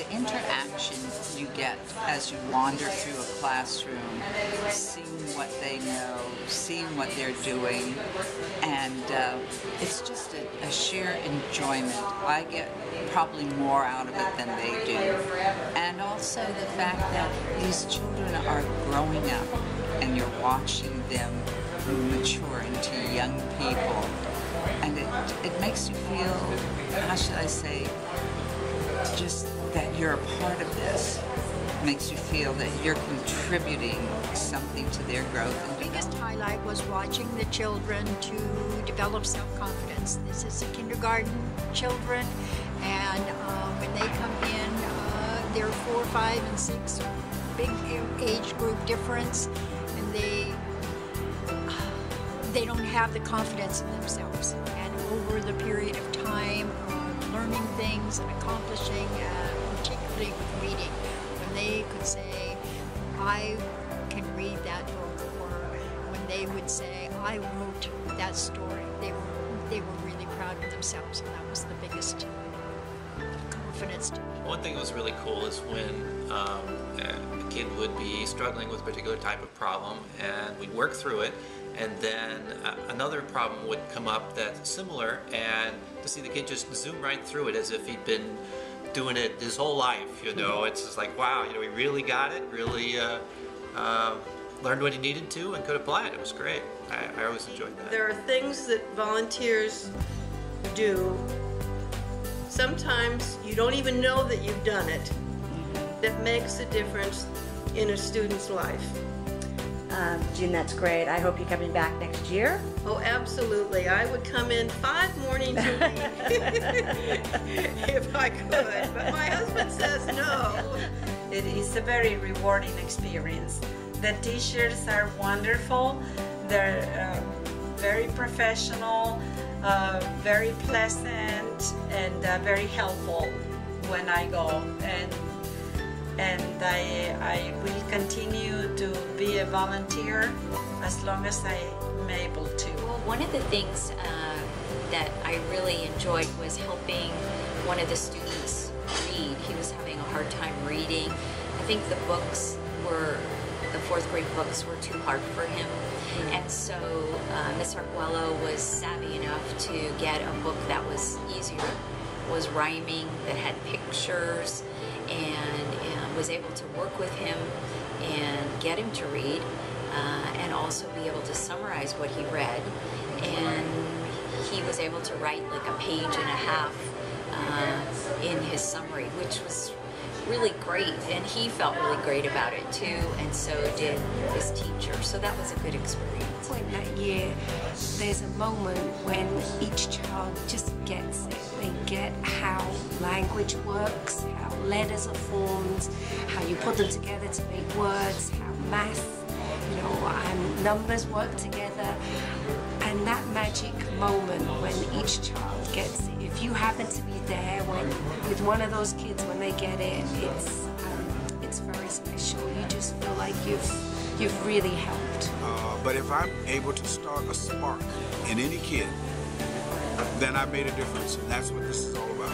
the interaction you get as you wander through a classroom, seeing what they know, seeing what they're doing, and it's just a sheer enjoyment. I get probably more out of it than they do. And also the fact that these children are growing up and you're watching them mature into young people. And it makes you feel, how should I say, just that you're a part of this. It makes you feel that you're contributing something to their growth. The biggest highlight was watching the children to develop self-confidence. This is the kindergarten children, and when they come in, they're 4, 5, and 6, big age group difference, and they don't have the confidence in themselves. And over the period of time, learning things and accomplishing, particularly with reading, when they could say, I can read that book, or when they would say, I wrote that story, they were really proud of themselves, and that was the biggest confidence to me. One thing that was really cool is when a kid would be struggling with a particular type of problem, and we'd work through it, and then another problem would come up that's similar, and to see the kid just zoom right through it as if he'd been doing it his whole life, you know, it's just like, wow, you know, he really got it, really learned what he needed to and could apply it. It was great. I always enjoyed that. There are things that volunteers do. Sometimes you don't even know that you've done it. That makes a difference in a student's life. June, that's great. I hope you're coming back next year. Oh, absolutely. I would come in 5 mornings a week if I could, but my husband says no. It is a very rewarding experience. The teachers are wonderful. They're very professional, very pleasant, and very helpful when I go. And I will continue to be a volunteer as long as I'm able to. Well, one of the things that I really enjoyed was helping one of the students read. He was having a hard time reading. I think the 4th grade books were too hard for him. And so Ms. Arguello was savvy enough to get a book that was easier, was rhyming, that had pictures, and was able to work with him and get him to read, and also be able to summarize what he read. And he was able to write like a page and a half in his summary, which was really great, and he felt really great about it too, and so did his teacher, so that was a good experience. In that year, there's a moment when each child just gets it. They get how language works, how letters are formed, how you put them together to make words, how math, numbers work together, and that magic moment when each child gets it. If you happen to be there with one of those kids when they get it, it's very special. You just feel like you've really helped. But if I'm able to start a spark in any kid, then I've made a difference, and that's what this is all about.